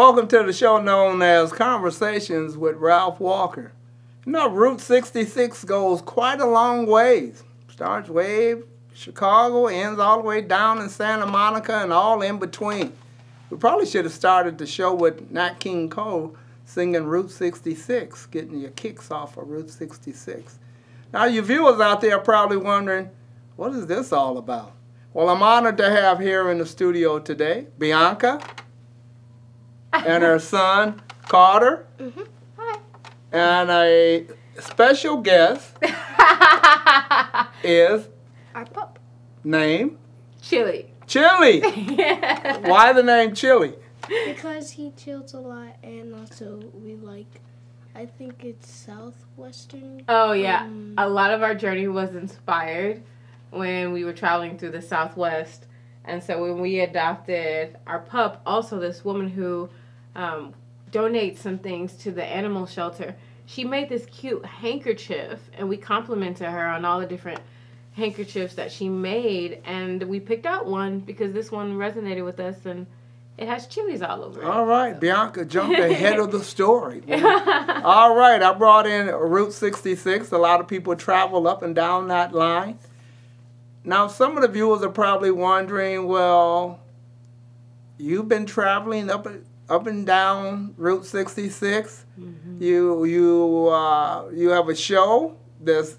Welcome to the show known as Conversations with Ralph Walker. You know, Route 66 goes quite a long ways. Starts way Chicago, ends all the way down in Santa Monica and all in between. We probably should have started the show with Nat King Cole singing Route 66, getting your kicks off of Route 66. Now, you viewers out there are probably wondering, what is this all about? Well, I'm honored to have here in the studio today Bianca and her son, Carter. Mm-hmm. Hi. And a special guest is our pup. Name? Chili. Chili. Why the name Chili? Because he chills a lot, and also we like, I think it's southwestern. Oh, yeah. A lot of our journey was inspired when we were traveling through the Southwest. And so when we adopted our pup, also this woman who donates some things to the animal shelter, she made this cute handkerchief, and we complimented her on all the different handkerchiefs that she made, and we picked out one because this one resonated with us, and it has chilies all over it. All right, Bianca jumped ahead of the story. All right, I brought in Route 66. A lot of people travel up and down that line. Now, some of the viewers are probably wondering, well, you've been traveling up and down Route 66. Mm-hmm. You have a show that's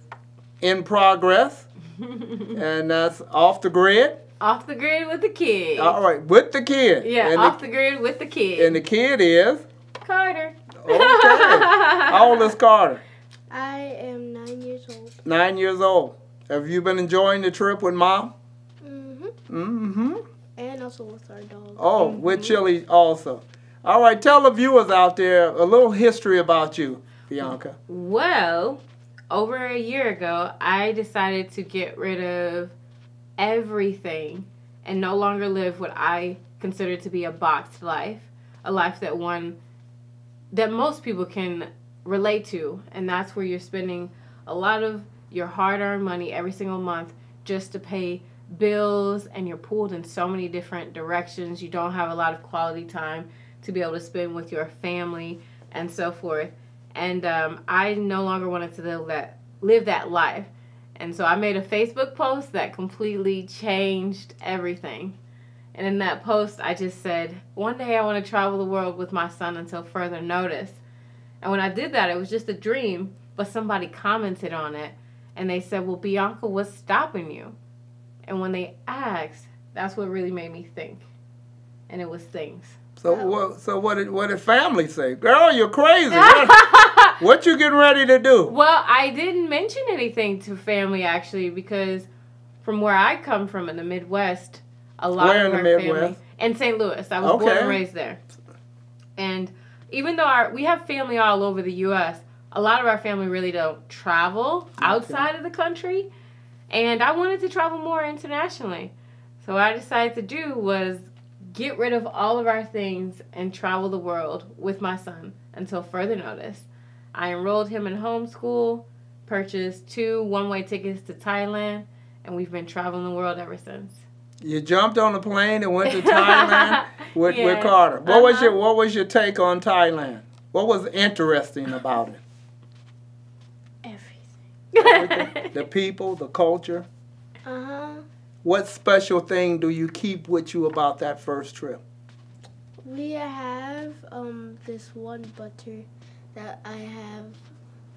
in progress, and that's Off the Grid. Off the Grid with the kid. All right, with the kid. Yeah, and Off the Grid with the kid. And the kid is? Carter. Okay. How old is Carter? I am 9 years old. 9 years old. Have you been enjoying the trip with Mom? Mm-hmm. Mm-hmm. And also with our dog. Oh, with Chili also. All right, tell the viewers out there a little history about you, Bianca. Well, over a year ago, I decided to get rid of everything and no longer live what I consider to be a boxed life, a life that most people can relate to, and that's where you're spending a lot of your hard-earned money every single month just to pay bills, and you're pulled in so many different directions. You don't have a lot of quality time to be able to spend with your family and so forth. And I no longer wanted to live that life. And so I made a Facebook post that completely changed everything. And in that post, I just said, one day I want to travel the world with my son until further notice. And when I did that, it was just a dream, but somebody commented on it. And they said, well, Bianca, what's stopping you? And when they asked, that's what really made me think. And it was things. So what did family say? Girl, you're crazy. What you getting ready to do? Well, I didn't mention anything to family, actually, because from where I come from in the Midwest, a lot of our family in St. Louis. I was born and raised there. And even though we have family all over the U.S., a lot of our family really don't travel outside of the country. And I wanted to travel more internationally. So what I decided to do was get rid of all of our things and travel the world with my son until further notice. I enrolled him in homeschool, purchased 2 one-way tickets to Thailand, and we've been traveling the world ever since. You jumped on a plane and went to Thailand with Carter. What was your take on Thailand? What was interesting about it? Everything. The people, the culture. Uh-huh. What special thing do you keep with you about that first trip? We have this one butter that I have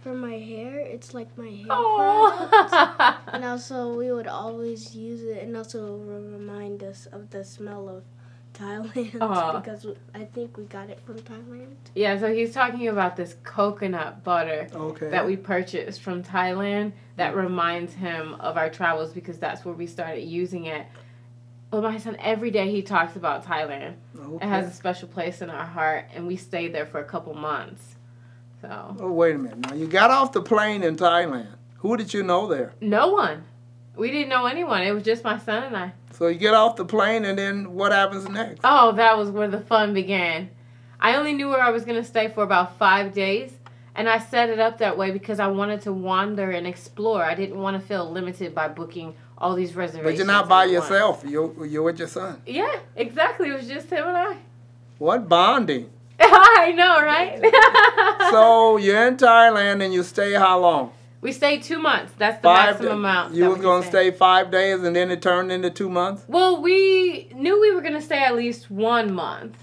for my hair. It's like my hair product. And also we would always use it, and also remind us of the smell of Thailand because I think we got it from Thailand. Yeah, so he's talking about this coconut butter that we purchased from Thailand that reminds him of our travels because that's where we started using it. Well, my son, every day he talks about Thailand. It has a special place in our heart, and we stayed there for a couple months. So. Oh, wait a minute. Now, you got off the plane in Thailand. Who did you know there? No one. We didn't know anyone. It was just my son and I. So you get off the plane, and then what happens next? Oh, that was where the fun began. I only knew where I was going to stay for about 5 days, and I set it up that way because I wanted to wander and explore. I didn't want to feel limited by booking all these reservations. But you're not by yourself. You're with your son. Yeah, exactly. It was just him and I. What bonding. I know, right? So you're in Thailand and you stay how long? We stayed 2 months. That's the maximum amount. You was going to stay 5 days and then it turned into 2 months? Well, we knew we were going to stay at least 1 month.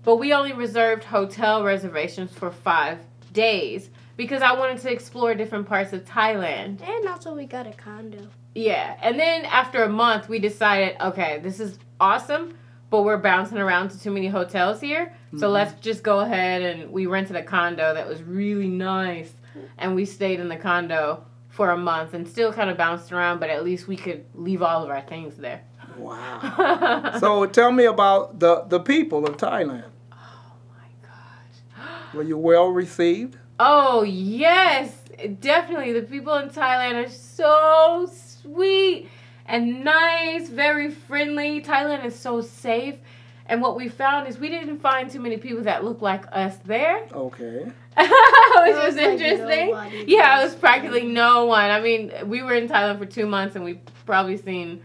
But we only reserved hotel reservations for 5 days because I wanted to explore different parts of Thailand. And also we got a condo. Yeah. And then after a month, we decided, okay, this is awesome, but we're bouncing around to too many hotels here. So let's just go ahead and we rented a condo that was really nice. And we stayed in the condo for a month and still kind of bounced around, but at least we could leave all of our things there. Wow. So tell me about the people of Thailand. Oh my gosh. Were you well received? Oh yes, definitely. The people in Thailand are so sweet and nice, very friendly. Thailand is so safe. And what we found is we didn't find too many people that look like us there. Okay. Which was like interesting. nobody Yeah, it does. was practically no one. I mean, we were in Thailand for 2 months and we probably seen,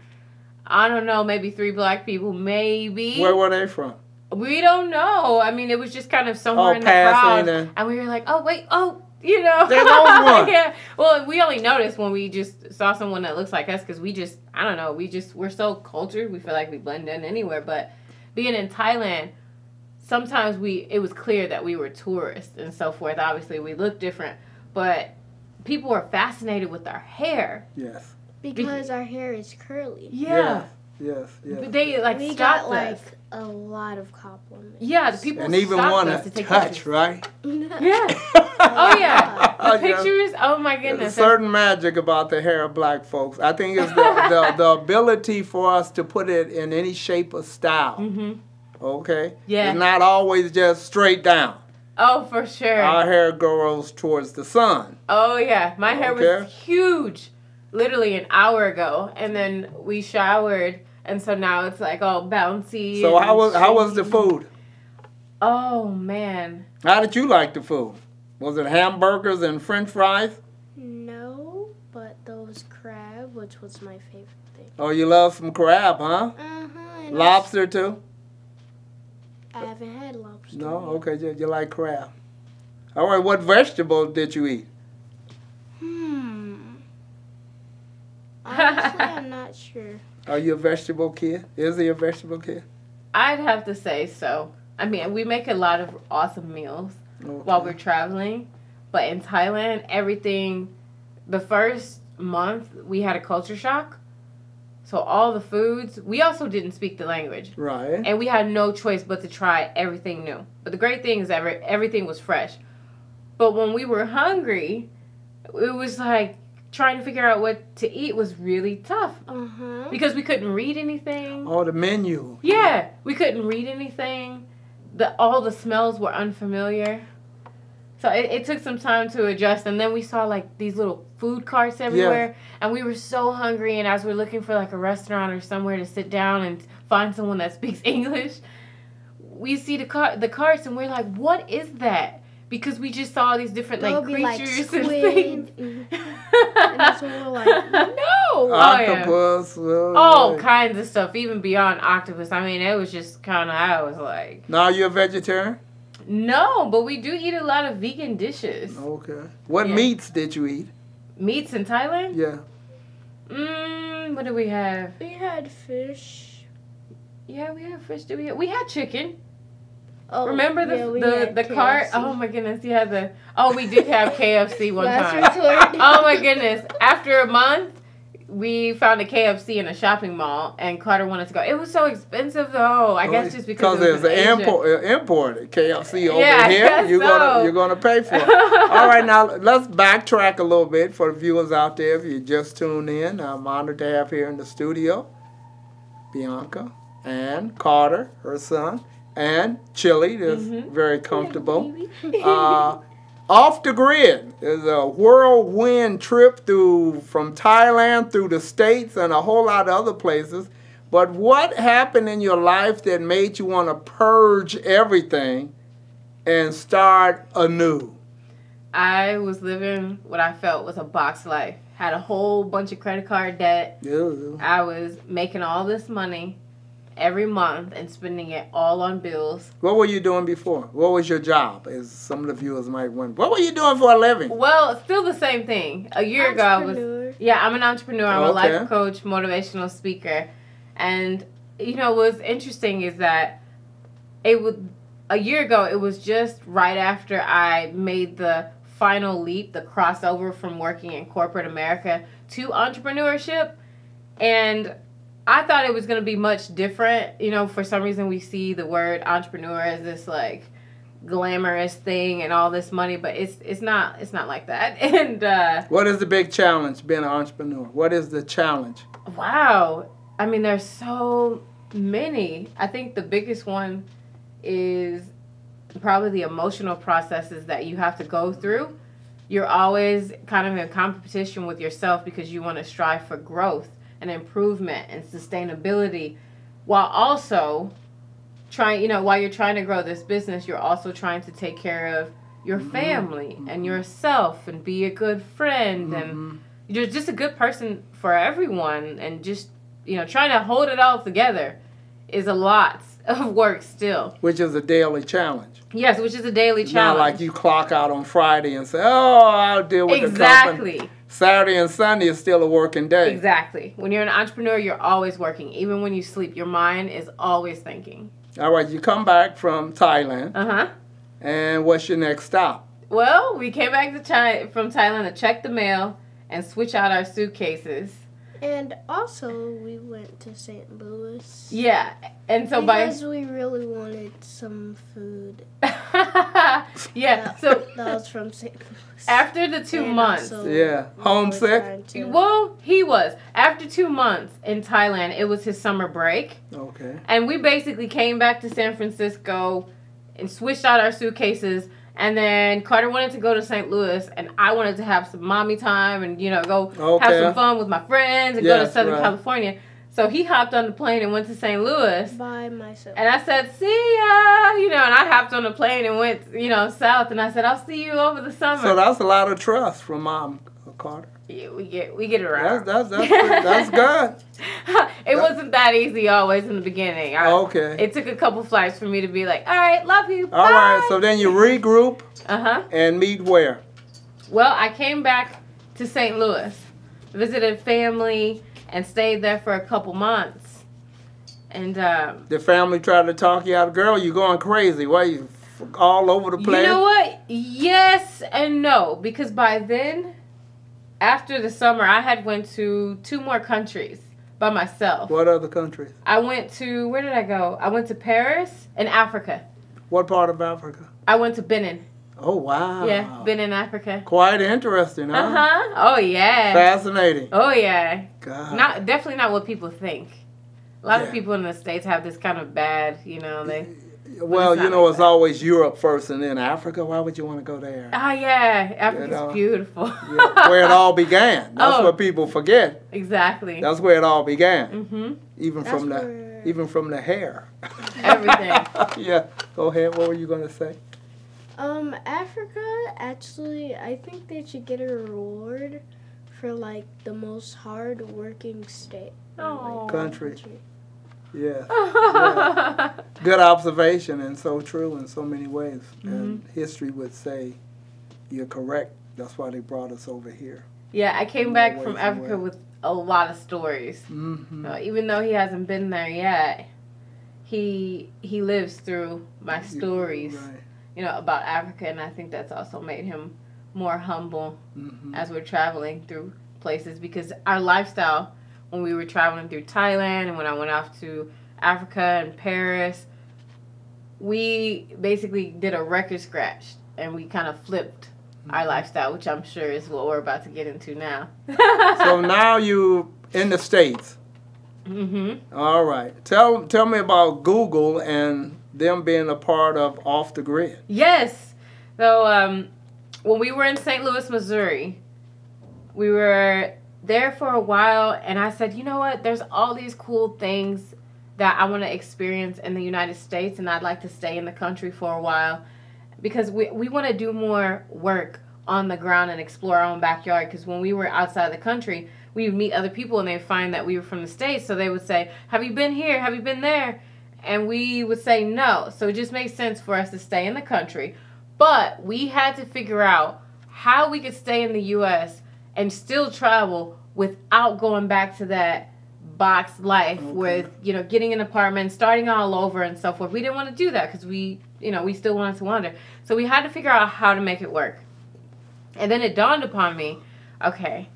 I don't know, maybe 3 black people, maybe. Where were they from? We don't know. I mean, it was just kind of somewhere in the passing crowd. And we were like, oh, wait, oh, you know. There goes one. Yeah. Well, we only noticed when we just saw someone that looks like us because we just, I don't know, we're so cultured. We feel like we blend in anywhere. But being in Thailand, sometimes it was clear that we were tourists and so forth. Obviously, we looked different. But people were fascinated with our hair. Yes. Because our hair is curly. Yeah. Yes. They, like, We stopped got, like, us. a lot of compliments. Yeah, the people And even stopped want us to take touch, pictures. right? Yeah. Oh, yeah. The pictures, oh, my There's a goodness. certain magic about the hair of black folks. I think it's the ability for us to put it in any shape or style. Mm-hmm. Okay? Yeah. It's not always just straight down. Oh, for sure. Our hair grows towards the sun. Oh, yeah. My hair Okay. was huge literally an hour ago. And then we showered. And so now it's like all bouncy. So and how was the shiny. food? Oh, man. How did you like the food? Was it hamburgers and french fries? No, but those crab, which was my favorite thing. Oh, you love some crab, huh? Uh-huh. Lobster too? I haven't had lobster. No? yet. Okay, you like crab. All right, what vegetable did you eat? Honestly, I'm not sure. Are you a vegetable kid? Is he a vegetable kid? I'd have to say so. I mean, we make a lot of awesome meals while we're traveling. But in Thailand, everything, the first month, we had a culture shock. So all the foods, we also didn't speak the language. Right. And we had no choice but to try everything new. But the great thing is that everything was fresh. But when we were hungry, it was like trying to figure out what to eat was really tough. Uh-huh. Because we couldn't read anything. Oh, the menu. Yeah, we couldn't read anything. All the smells were unfamiliar. So it took some time to adjust. And then we saw like these little food carts everywhere. Yeah. And we were so hungry. And as we're looking for like a restaurant or somewhere to sit down and find someone that speaks English, we see the carts and we're like, what is that? Because we just saw these different like creatures and things. And that's what we're like, no! Octopus. All kinds of stuff, even beyond octopus. I mean, it was just kind of, I was like... Now you're a vegetarian? No, but we do eat a lot of vegan dishes. Okay. What meats did you eat? Meats in Thailand? Yeah. What do we have? We had fish. Yeah, we had fish. We had chicken. Oh, remember the cart? Oh my goodness, we did have KFC one time. Oh my goodness. After a month, we found a KFC in a shopping mall and Carter wanted to go. It was so expensive though. I guess just because there's an imported KFC over here. You're gonna pay for it. All right, now let's backtrack a little bit for the viewers out there. If you just tuned in, I'm honored to have here in the studio Bianca and Carter, her son, and Chili is very comfortable. Off the Grid is a whirlwind trip from Thailand through the States and a whole lot of other places. But what happened in your life that made you want to purge everything and start anew? I was living what I felt was a box life. Had a whole bunch of credit card debt. Ew. I was making all this money. every month and spending it all on bills. What were you doing before? What was your job? As some of the viewers might wonder. What were you doing for a living? Well, still the same thing. A year ago, I was... Yeah, I'm an entrepreneur. I'm a life coach, motivational speaker. And, what's interesting is that a year ago, it was just right after I made the final leap, the crossover from working in corporate America to entrepreneurship. And I thought it was going to be much different. For some reason we see the word entrepreneur as this like glamorous thing and all this money, but it's not like that. And what is the big challenge being an entrepreneur? What is the challenge? Wow. I mean, there's so many. I think the biggest one is probably the emotional processes that you have to go through. You're always kind of in competition with yourself because you want to strive for growth and improvement and sustainability, while also trying, while you're trying to grow this business, you're also trying to take care of your family and yourself and be a good friend and you're just a good person for everyone, and just, trying to hold it all together is a lot of work still. Which is a daily challenge. Yes, which is a daily challenge. Not like you clock out on Friday and say, oh, I'll deal with the company. Exactly. Saturday and Sunday is still a working day. Exactly. When you're an entrepreneur, you're always working. Even when you sleep, your mind is always thinking. All right, you come back from Thailand. Uh-huh. And what's your next stop? Well, we came back from Thailand to check the mail and switch out our suitcases. And also, we went to St. Louis. Yeah, and so because we really wanted some food. Yeah, so that was from St. Louis. After the 2 months. Homesick? Well, he was. After 2 months in Thailand, it was his summer break. Okay. And we basically came back to San Francisco and switched out our suitcases. And then Carter wanted to go to St. Louis, and I wanted to have some mommy time and, go have some fun with my friends and go to Southern California. So he hopped on the plane and went to St. Louis. By myself. And I said, see ya, and I hopped on the plane and went, south, and I said, I'll see you over the summer. So that's a lot of trust from Mom, Carter. Yeah, we get it around. That's good. It wasn't that easy always in the beginning. It took a couple flights for me to be like, all right, love you, bye. All right, so then you regroup Uh-huh. and meet where? Well, I came back to St. Louis, visited family, and stayed there for a couple months. And the family tried to talk you out. Girl, you going crazy. Why you all over the place? You know what? Yes and no, because by then, after the summer, I had went to 2 more countries by myself. What other countries? I went to, where did I go? I went to Paris and Africa. What part of Africa? I went to Benin. Oh, wow. Yeah, Benin, Africa. Quite interesting, huh? Uh-huh. Oh, yeah. Fascinating. Oh, yeah. God. Definitely not what people think. A lot of people in the States have this kind of bad, they... Well, it's always Europe first and then Africa. Why would you want to go there? Oh, yeah. Africa's beautiful. Where it all began. That's what people forget. Exactly. That's where it all began. Mm-hmm. Even from the hair. Everything. Yeah. Go ahead. What were you going to say? Africa, actually, I think they should get a reward for, the most hard-working state. Country. Yeah. Yeah. Good observation, and so true in so many ways. Mm-hmm. And history would say you're correct. That's why they brought us over here. Yeah, I came back from Africa with a lot of stories. Mm-hmm. Even though he hasn't been there yet, he lives through my stories, about Africa, and I think that's also made him more humble as we're traveling through places, because our lifestyle, when we were traveling through Thailand and when I went off to Africa and Paris, we basically did a record scratch and we kind of flipped our lifestyle, which I'm sure is what we're about to get into now. So now you in the States. Mm-hmm. All right. Tell me about Google and them being a part of Off the Grid. Yes. So when we were in St. Louis, Missouri, we were there for a while, and I said, you know what, there's all these cool things that I want to experience in the United States, and I'd like to stay in the country for a while, because we want to do more work on the ground and explore our own backyard, because when we were outside the country, we would meet other people and they'd find that we were from the States. So they would say, have you been here? Have you been there? And we would say no. So it just made sense for us to stay in the country. But we had to figure out how we could stay in the U.S. and still travel without going back to that box life with, you know, getting an apartment, starting all over and so forth. We didn't want to do that because we still wanted to wander. So we had to figure out how to make it work. And then it dawned upon me, okay,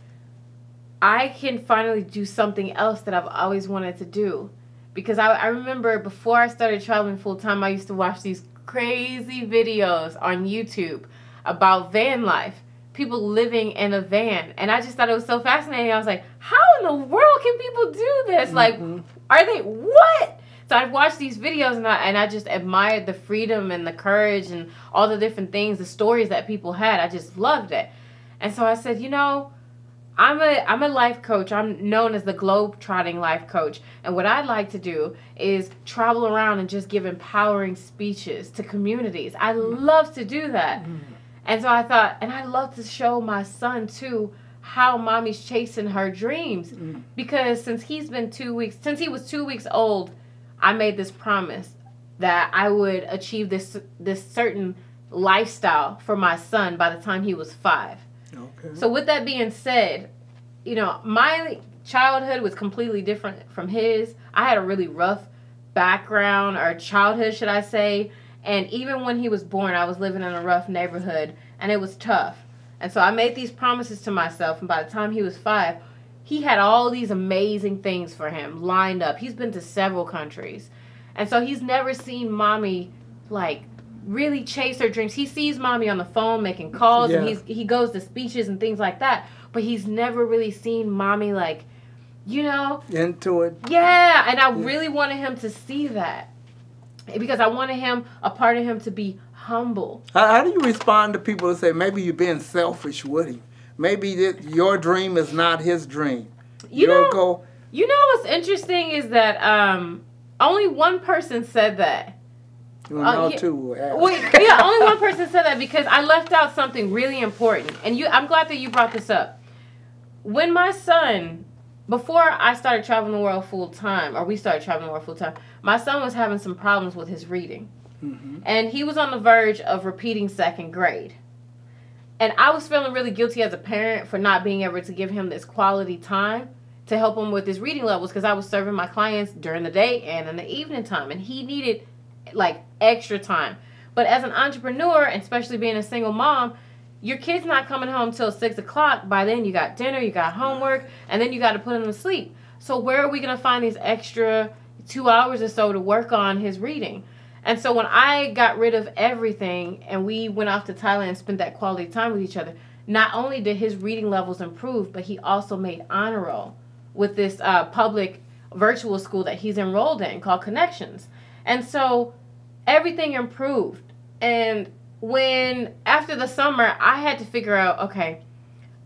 I can finally do something else that I've always wanted to do. Because I remember before I started traveling full time, I used to watch these crazy videos on YouTube about van life. People living in a van. And I just thought it was so fascinating. I was like, how in the world can people do this? Like, are they, what? So I've watched these videos and I just admired the freedom and the courage and all the different things, the stories that people had. I just loved it. And so I said, you know, I'm a life coach. I'm known as the globe-trotting life coach. And what I'd like to do is travel around and just give empowering speeches to communities. I love to do that. And so I thought, and I love to show my son, too, how mommy's chasing her dreams. Because since he was 2 weeks old, I made this promise that I would achieve this certain lifestyle for my son by the time he was 5. Okay. So with that being said, you know, my childhood was completely different from his. I had a really rough background, or childhood, should I say. And even when he was born, I was living in a rough neighborhood, and it was tough. And so I made these promises to myself, and by the time he was 5, he had all these amazing things for him lined up. He's been to several countries. And so he's never seen mommy, like, really chase her dreams. He sees mommy on the phone making calls, and he goes to speeches and things like that. But he's never really seen mommy, like, you know. Into it. Yeah, and I really wanted him to see that. Because I wanted a part of him to be humble. How do you respond to people who say, maybe you're being selfish with him? Maybe your dream is not his dream. You know what's interesting is that only one person said that. Only one person said that, because I left out something really important. And I'm glad that you brought this up. When my son, before I started traveling the world full time, or we started traveling the world full time, my son was having some problems with his reading. And he was on the verge of repeating 2nd grade. And I was feeling really guilty as a parent for not being able to give him this quality time to help him with his reading levels, because I was serving my clients during the day and in the evening time. And he needed, like, extra time. But as an entrepreneur, and especially being a single mom, your kid's not coming home till 6 o'clock. By then, you got dinner, you got homework, and then you got to put him to sleep. So where are we going to find these extra 2 hours or so to work on his reading? And so when I got rid of everything and we went off to Thailand and spent that quality time with each other, not only did his reading levels improve, but he also made honor roll with this public virtual school that he's enrolled in called Connections. And so everything improved. And after the summer, I had to figure out, okay,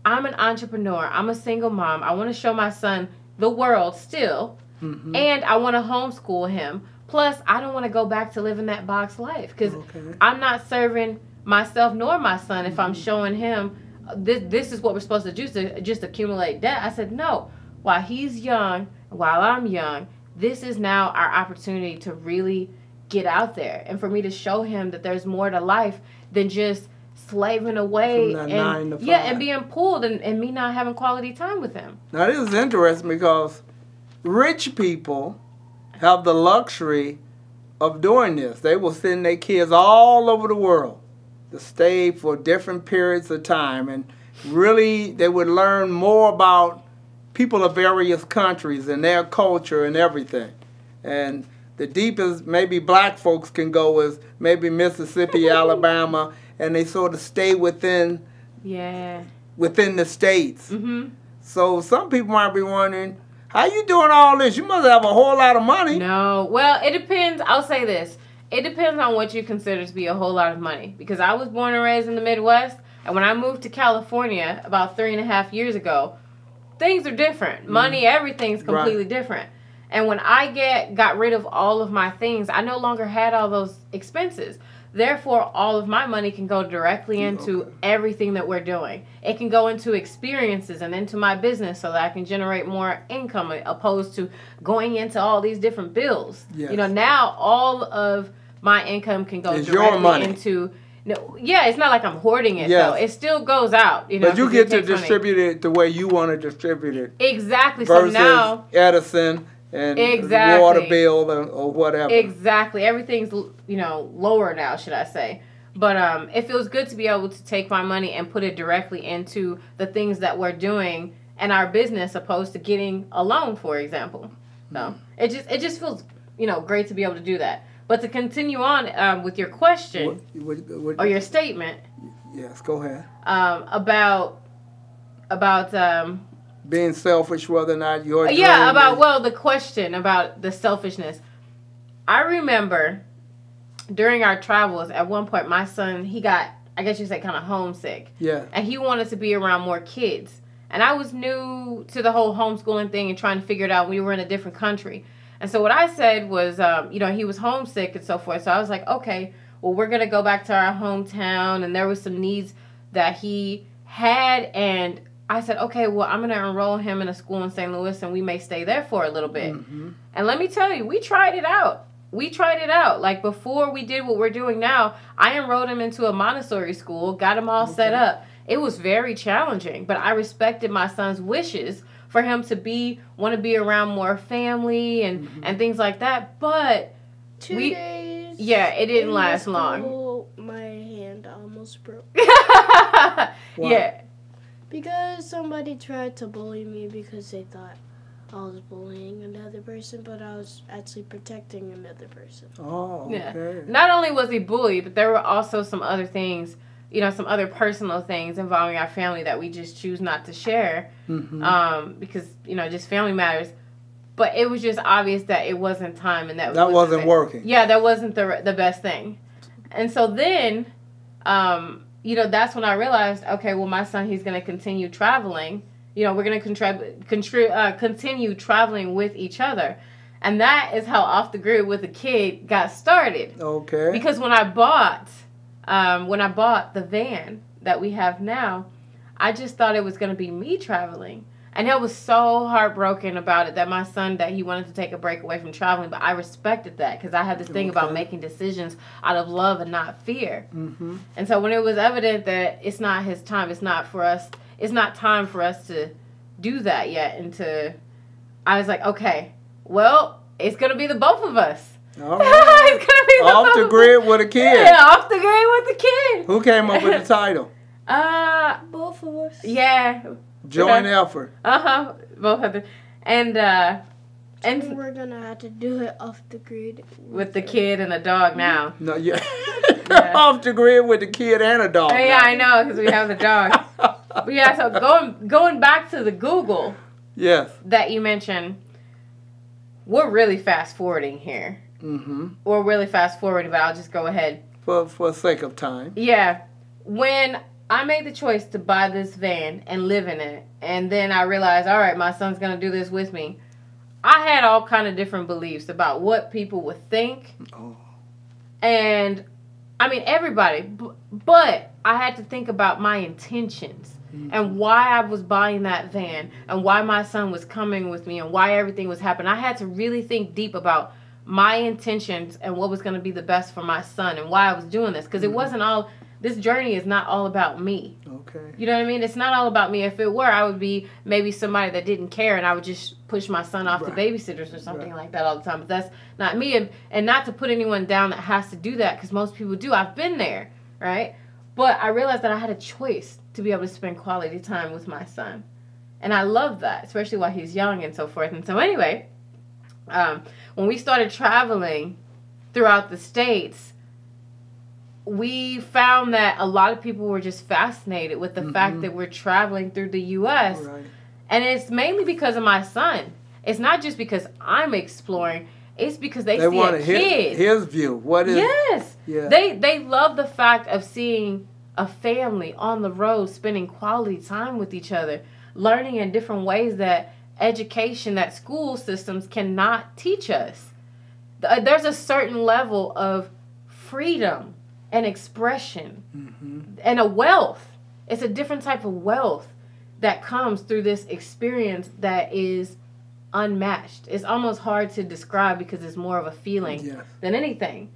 I'm an entrepreneur. I'm a single mom. I want to show my son the world still. And I want to homeschool him. Plus, I don't want to go back to living that box life, because I'm not serving myself nor my son if I'm showing him this is what we're supposed to do, to just accumulate debt. I said, no, while he's young, while I'm young, this is now our opportunity to really get out there, and for me to show him that there's more to life than just slaving away and being pulled and me not having quality time with him. Now, this is interesting because rich people have the luxury of doing this. They will send their kids all over the world to stay for different periods of time, and really they would learn more about people of various countries and their culture and everything. And the deepest maybe black folks can go is maybe Mississippi, Alabama, and they sort of stay within the states. So some people might be wondering, how you doing all this? You must have a whole lot of money. No. Well, it depends. I'll say this. It depends on what you consider to be a whole lot of money. Because I was born and raised in the Midwest. And when I moved to California about 3.5 years ago, things are different. Money, everything's completely different. And when I got rid of all of my things, I no longer had all those expenses. Therefore, all of my money can go directly into everything that we're doing. It can go into experiences and into my business so that I can generate more income opposed to going into all these different bills. Yes. You know, now all of my income can go It's directly your money. into... No, yeah, it's not like I'm hoarding it, Yes. though. It still goes out. You know, But you 'cause get it to takes money. distribute it the way you want to distribute it. Exactly. Versus So now... Edison and Exactly. water bill or whatever. Exactly. Everything's, you know, lower now, should I say. But it feels good to be able to take my money and put it directly into the things that we're doing in our business opposed to getting a loan, for example. So it just feels, you know, great to be able to do that. But to continue on with your question What- or your statement yes, go ahead. about Being selfish, whether or not your dream the question about the selfishness. I remember during our travels, at one point, my son, he got, I guess you say, kind of homesick. Yeah. And he wanted to be around more kids. And I was new to the whole homeschooling thing and trying to figure it out. We were in a different country. And so what I said was, you know, he was homesick and so forth. So I was like, okay, well, we're going to go back to our hometown. And there was some needs that he had. And I said, okay, well, I'm going to enroll him in a school in St. Louis and we may stay there for a little bit. Mm-hmm. And let me tell you, we tried it out. Like, before we did what we're doing now, I enrolled him into a Montessori school, got him all set up. It was very challenging, but I respected my son's wishes for him to want to be around more family and things like that. But 2 days. Yeah, it didn't in last the long. school, my hand almost broke. Yeah. Because somebody tried to bully me because they thought I was bullying another person, but I was actually protecting another person. Oh, okay. Yeah. Not only was he bullied, but there were also some other things, you know, some other personal things involving our family that we just choose not to share because, you know, just family matters. But it was just obvious that it wasn't time and that wasn't working. Yeah, that wasn't the best thing. And so then, you know, that's when I realized, okay, well, my son, he's going to continue traveling. You know, we're going to continue traveling with each other. And that is how Off the Grid with a Kid got started. Okay. Because when I bought the van that we have now, I just thought it was going to be me traveling. And I was so heartbroken about it that my son, that he wanted to take a break away from traveling. But I respected that because I had this thing about making decisions out of love and not fear. Mm-hmm. And so when it was evident that it's not his time, it's not time for us to do that yet. I was like, okay, well, it's going to be the both of us. All right. It's going to be Off the Grid with a Kid. Yeah, Off the Grid with the Kid. Who came up with the title? Both of us. Yeah. Joint effort. Both of them. And we're gonna have to do it off the grid with the kid and the dog now. No, yeah. Off the Grid with the kid and a dog. Yeah, I know, because we have the dog. But yeah, so going back to the Google. Yes. That you mentioned, we're really fast forwarding here. Mm-hmm. We're really fast forwarding, but I'll just go ahead. For sake of time. Yeah. When I made the choice to buy this van and live in it, and then I realized, all right, my son's going to do this with me. I had all kind of different beliefs about what people would think. Oh. And, I mean, everybody. But I had to think about my intentions and why I was buying that van and why my son was coming with me and why everything was happening. I had to really think deep about my intentions and what was going to be the best for my son and why I was doing this. Because it wasn't all... This journey is not all about me. Okay. You know what I mean? It's not all about me. If it were, I would be maybe somebody that didn't care and I would just push my son off to babysitters or something like that all the time. But that's not me. And not to put anyone down that has to do that because most people do. I've been there, right? But I realized that I had a choice to be able to spend quality time with my son. And I love that, especially while he's young and so forth. And so anyway, when we started traveling throughout the States, we found that a lot of people were just fascinated with the fact that we're traveling through the U.S. Right. And it's mainly because of my son. It's not just because I'm exploring. It's because they see a kid. His view. What is? Yes. Yeah. They love the fact of seeing a family on the road spending quality time with each other, learning in different ways that education, that school systems cannot teach us. There's a certain level of freedom and expression and a wealth. It's a different type of wealth that comes through this experience that is unmatched. It's almost hard to describe because it's more of a feeling than anything.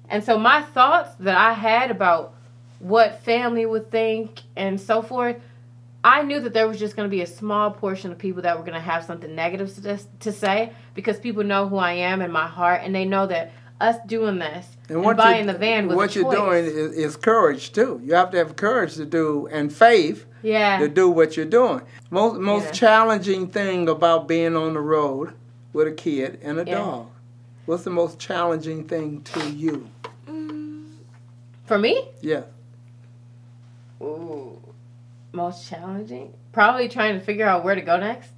And so my thoughts that I had about what family would think and so forth, I knew that there was just going to be a small portion of people that were going to have something negative to say, because people know who I am in my heart, and they know that us doing this and buying the van was what a you're doing is courage too. You have to have courage to do, and faith to do what you're doing. Most challenging thing about being on the road with a kid and a dog. What's the most challenging thing to you? For me? Yeah. Ooh, most challenging? Probably trying to figure out where to go next.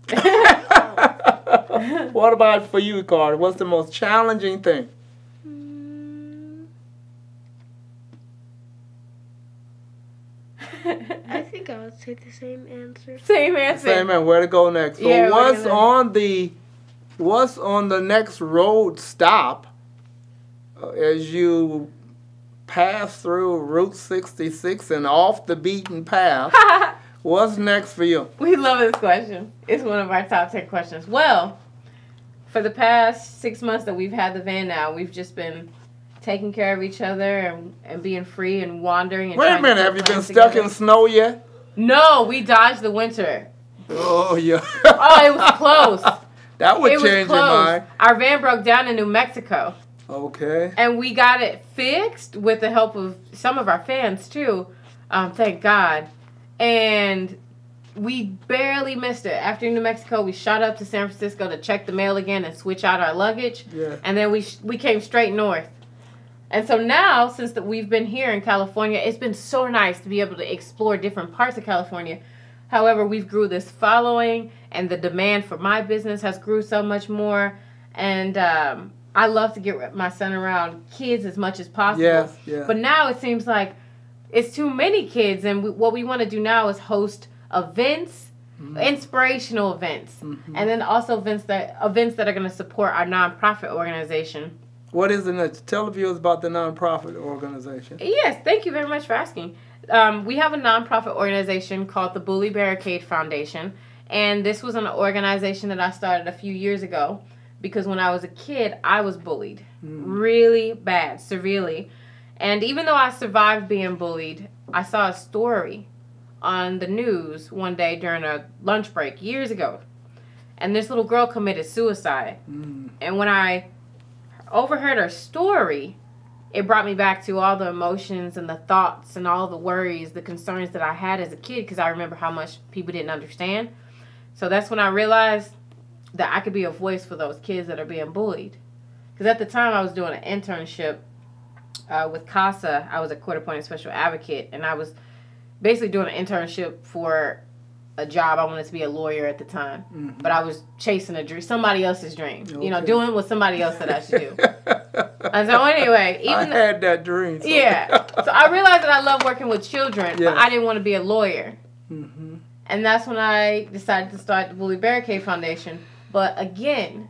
What about for you, Carter? What's the most challenging thing? I think I would say the same answer. Same answer. Same answer. Where to go next? So Yeah, what's on the next road stop as you pass through Route 66 and off the beaten path? What's next for you? We love this question. It's one of our top 10 questions. Well, for the past 6 months that we've had the van now, we've just been taking care of each other and being free and wandering. And Wait a minute, have you been stuck in snow yet? No, we dodged the winter. Oh, yeah. Oh, it was close. That would change your mind. Our van broke down in New Mexico. Okay. And we got it fixed with the help of some of our fans, too. Thank God. And we barely missed it. After New Mexico, we shot up to San Francisco to check the mail again and switch out our luggage. Yeah. And then we came straight north. And so now, since we've been here in California, it's been so nice to be able to explore different parts of California. However, we've grew this following, and the demand for my business has grew so much more. And I love to get my son around kids as much as possible. Yes, yeah. But now it seems like it's too many kids, and what we want to do now is host events, inspirational events, and then also events that are going to support our nonprofit organization. What is it? Tell the viewers about the nonprofit organization. Yes, thank you very much for asking. We have a nonprofit organization called the Bully Barricade Foundation, and this was an organization that I started a few years ago because when I was a kid, I was bullied really bad, severely. And even though I survived being bullied, I saw a story on the news one day during a lunch break years ago, and this little girl committed suicide. And when I overheard her story, it brought me back to all the emotions and the thoughts and all the worries, the concerns that I had as a kid, because I remember how much people didn't understand. So that's when I realized that I could be a voice for those kids that are being bullied. Because at the time I was doing an internship with CASA. I was a court-appointed special advocate, and I was basically doing an internship for a job. I wanted to be a lawyer at the time, but I was chasing a dream, somebody else's dream. Okay. You know, doing what somebody else said I should do. And so anyway, I had that dream. So. Yeah. So I realized that I love working with children, but I didn't want to be a lawyer. And that's when I decided to start the Bully Barricade Foundation. But again,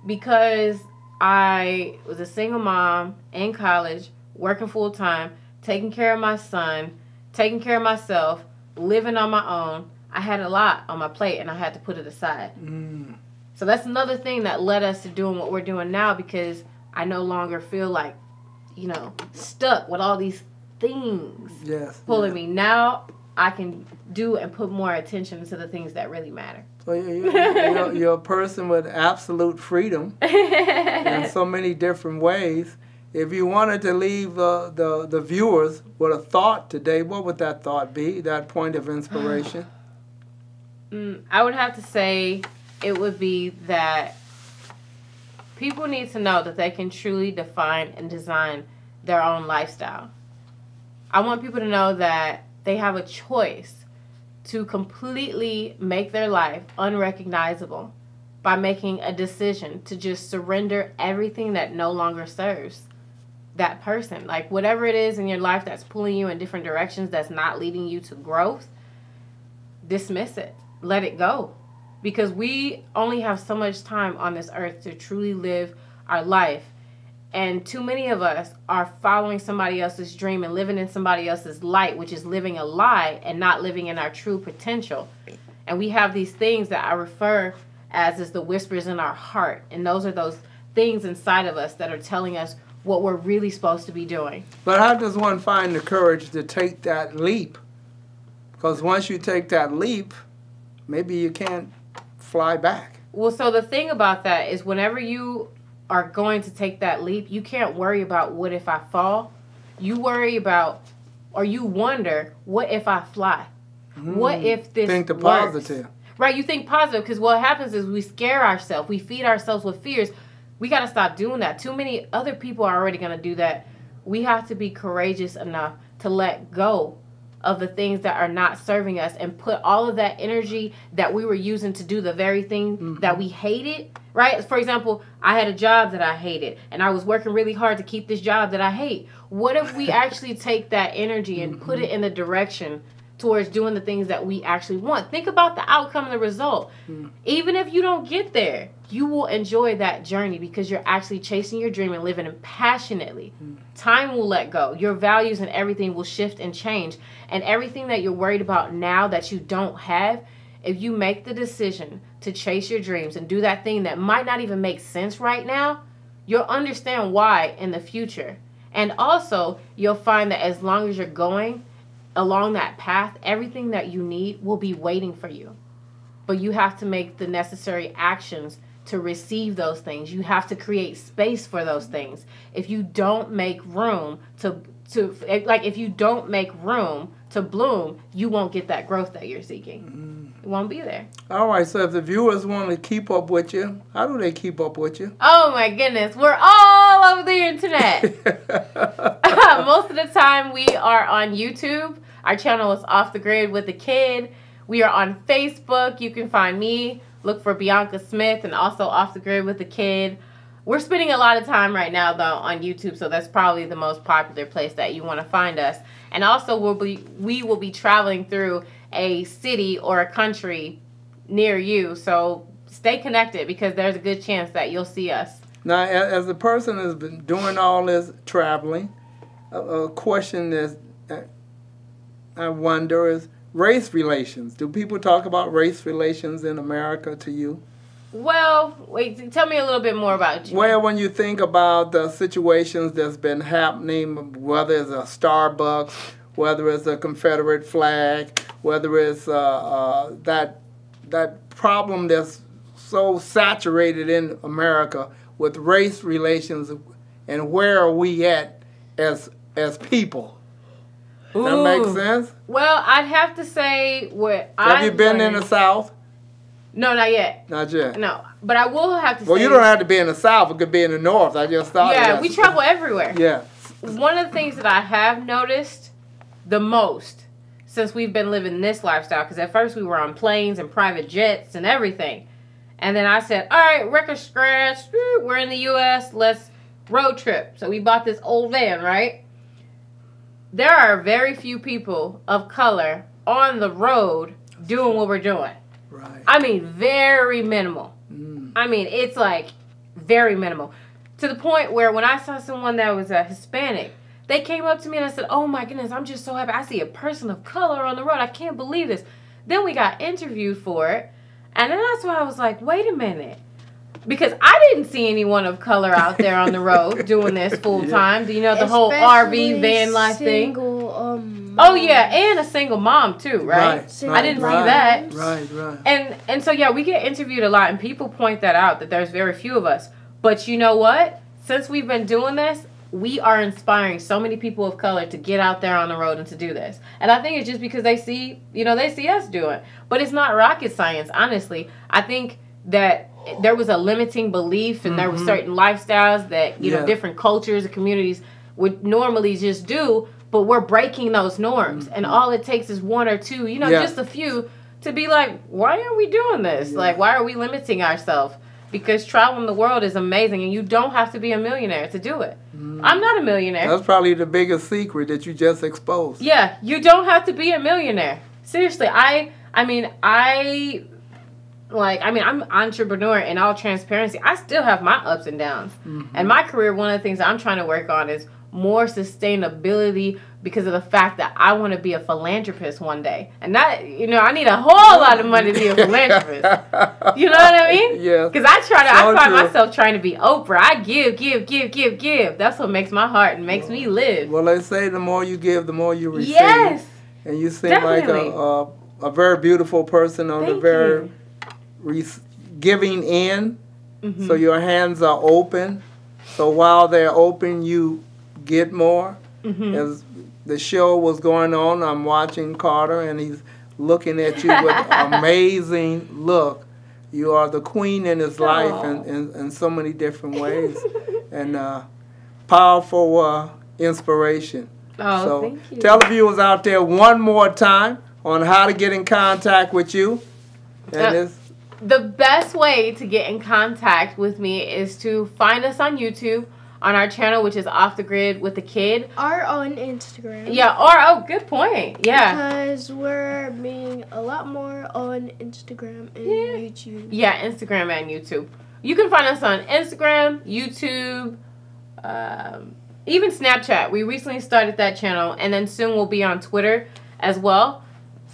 because I was a single mom in college, working full-time, taking care of my son, taking care of myself, living on my own, I had a lot on my plate, and I had to put it aside. So that's another thing that led us to doing what we're doing now, because I no longer feel like, you know, stuck with all these things pulling me. Now I can do and put more attention to the things that really matter. So you're a person with absolute freedom in so many different ways. If you wanted to leave the viewers with a thought today, what would that thought be, that point of inspiration? I would have to say it would be that people need to know that they can truly define and design their own lifestyle. I want people to know that they have a choice to completely make their life unrecognizable by making a decision to just surrender everything that no longer serves that person. Like whatever it is in your life that's pulling you in different directions, that's not leading you to growth, dismiss it. Let it go. Because we only have so much time on this earth to truly live our life And too many of us are following somebody else's dream and living in somebody else's light, which is living a lie and not living in our true potential. And we have these things that I refer as the whispers in our heart. And those are those things inside of us that are telling us what we're really supposed to be doing. But how does one find the courage to take that leap? Because once you take that leap, maybe you can't fly back. Well, so the thing about that is whenever you are going to take that leap, you can't worry about what if I fall. You worry about, or you wonder, what if I fly? What if this Think the works? positive. Right, you think positive, because what happens is we scare ourselves. We feed ourselves with fears. We got to stop doing that. Too many other people are already going to do that. We have to be courageous enough to let go of the things that are not serving us and put all of that energy that we were using to do the very thing that we hated, right? For example, I had a job that I hated and I was working really hard to keep this job that I hate. What if we actually take that energy and put it in the direction towards doing the things that we actually want? Think about the outcome and the result. Even if you don't get there, you will enjoy that journey because you're actually chasing your dream and living it passionately. Time will let go. Your values and everything will shift and change. And everything that you're worried about now that you don't have, if you make the decision to chase your dreams and do that thing that might not even make sense right now, you'll understand why in the future. And also, you'll find that as long as you're going along that path, everything that you need will be waiting for you. But you have to make the necessary actions to receive those things. You have to create space for those things. If you don't make room if you don't make room to bloom, you won't get that growth that you're seeking. It won't be there. All right, so if the viewers want to keep up with you, how do they keep up with you? Oh my goodness, we're all over the internet. Most of the time we are on YouTube. Our channel is Off the Grid with the Kid. We are on Facebook. You can find me. Look for Bianca Smith and also Off the Grid with the Kid. We're spending a lot of time right now, though, on YouTube, so that's probably the most popular place that you want to find us. And also, we will be traveling through a city or a country near you, so stay connected because there's a good chance that you'll see us. Now, as a person that's been doing all this traveling, a question that I wonder is race relations. Do people talk about race relations in America to you? Well, wait, tell me a little bit more about you. Well, when you think about the situations that's been happening, whether it's a Starbucks, whether it's a Confederate flag, whether it's that problem that's so saturated in America with race relations, and where are we at as people? Does that make sense? Well, I'd have to say Have you been in the South? No, not yet. Not yet. No, but I will have to say... Well, you don't have to be in the South. It could be in the North. I just thought Yeah, we travel everywhere. Yeah. One of the things that I have noticed the most since we've been living this lifestyle, because at first we were on planes and private jets and everything. And then I said, all right, record scratch. We're in the U.S. Let's road trip. So we bought this old van, right? There are very few people of color on the road doing what we're doing. Right. I mean, very minimal. I mean, it's like very minimal. To the point where when I saw someone that was a Hispanic, they came up to me and I said, oh my goodness, I'm just so happy. I see a person of color on the road. I can't believe this. Then we got interviewed for it. And then that's why I was like, wait a minute. Because I didn't see anyone of color out there on the road doing this full time. Do you know the whole RV van life thing? Oh yeah, and a single mom too, right? I didn't see that. Right. And so yeah, we get interviewed a lot, and people point that out that there's very few of us. But you know what? Since we've been doing this, we are inspiring so many people of color to get out there on the road and to do this. And I think it's just because they see us do it. But it's not rocket science, honestly. I think that there was a limiting belief and there were certain lifestyles that, you know, different cultures and communities would normally just do, but we're breaking those norms. And all it takes is one or two, you know, just a few to be like, why are we doing this? Like, why are we limiting ourselves? Because traveling the world is amazing, and you don't have to be a millionaire to do it. I'm not a millionaire. That's probably the biggest secret that you just exposed. Yeah, you don't have to be a millionaire. Seriously, I mean, like, I mean, I'm an entrepreneur in all transparency. I still have my ups and downs. And my career, one of the things I'm trying to work on is more sustainability because of the fact that I want to be a philanthropist one day. And that, you know, I need a whole lot of money to be a philanthropist. You know what I mean? Yeah. Because I find myself trying to be Oprah. I give. That's what makes my heart and makes me live. Well, they say the more you give, the more you receive. Yes. And you seem like a very beautiful person on the very giving end. So your hands are open. So while they're open, you get more. As the show was going on, I'm watching Carter, and he's looking at you with amazing look. You are the queen in his life in so many different ways. And powerful inspiration. Oh, so thank you. Tell the viewers out there one more time on how to get in contact with you. And the best way to get in contact with me is to find us on YouTube on our channel, which is Off the Grid with the Kid. Or on Instagram. Yeah, or, good point. Yeah. Because we're being a lot more on Instagram and YouTube. Yeah, Instagram and YouTube. You can find us on Instagram, YouTube, even Snapchat. We recently started that channel, and then soon we'll be on Twitter as well.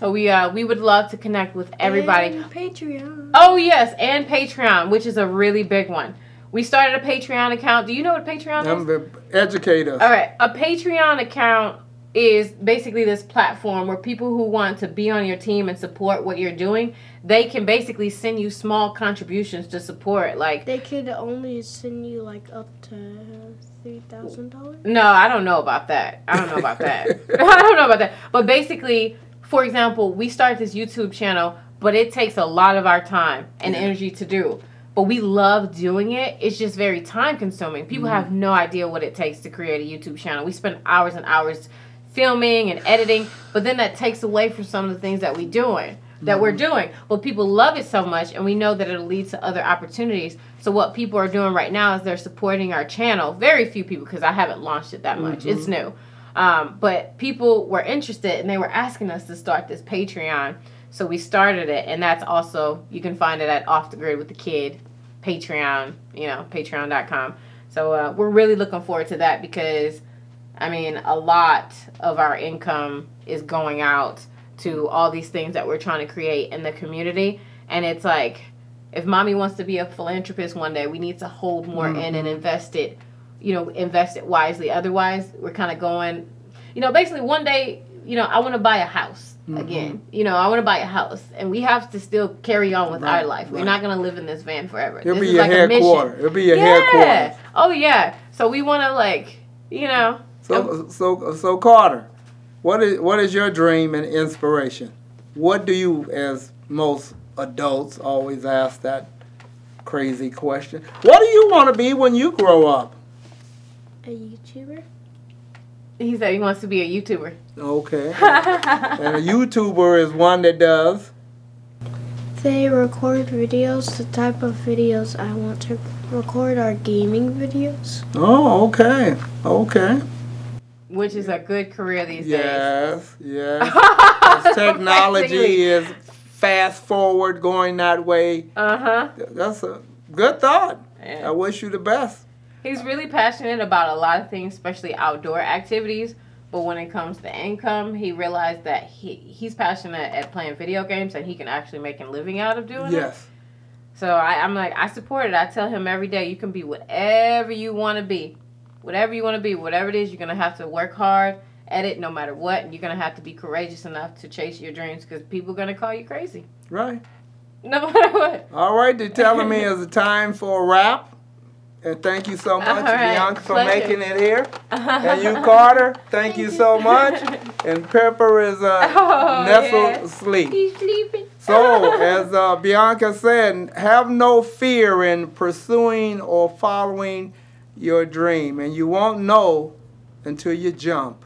So we would love to connect with everybody. And Patreon. Oh, yes, and Patreon, which is a really big one. We started a Patreon account. Do you know what Patreon is? Educate us. All right. A Patreon account is basically this platform where people who want to be on your team and support what you're doing, they can basically send you small contributions to support. Like, they could only send you like up to $3,000. No, I don't know about that. I don't know about that. But basically, for example, we started this YouTube channel, but it takes a lot of our time and energy to do. But we love doing it. It's just very time consuming. People have no idea what it takes to create a YouTube channel. We spend hours and hours filming and editing, but then that takes away from some of the things that we're doing. But people love it so much, and we know that it'll lead to other opportunities. So what people are doing right now is they're supporting our channel. Very few people, because I haven't launched it that much. It's new. But people were interested, and they were asking us to start this Patreon. So we started it, and that's also, you can find it at Off the Grid with the Kid, Patreon, patreon.com. So we're really looking forward to that because, I mean, a lot of our income is going out to all these things that we're trying to create in the community. And it's like, if mommy wants to be a philanthropist one day, we need to hold more in and invest it wisely. Otherwise, we're kind of going, basically one day, I want to buy a house again. I want to buy a house. And we have to still carry on with our life. We're not going to live in this van forever. It'll be your headquarters. It'll be your headquarters. Oh, yeah. So we want to, So Carter, what is your dream and inspiration? What do you, as most adults, always ask that crazy question? What do you want to be when you grow up? A YouTuber. He said he wants to be a YouTuber. Okay. And a YouTuber is one that does? They record videos. The type of videos I want to record are gaming videos. Oh, okay. Okay. Which is a good career these days. Yes. As technology is fast forward going that way. That's a good thought. Yeah. I wish you the best. He's really passionate about a lot of things, especially outdoor activities. But when it comes to income, he realized that he's passionate at playing video games and he can actually make a living out of doing it. Yes. So I'm like, I support it. I tell him every day, you can be whatever you want to be. Whatever you want to be, whatever it is, you're going to have to work hard at it no matter what. And you're going to have to be courageous enough to chase your dreams because people are going to call you crazy. Right. No matter what. All right. They're telling me it's time for a wrap. And thank you so much, Bianca, for making it here. And you, Carter, thank you so much. And Pepper is nestled asleep. He's sleeping. So, as Bianca said, have no fear in pursuing or following your dream. And you won't know until you jump.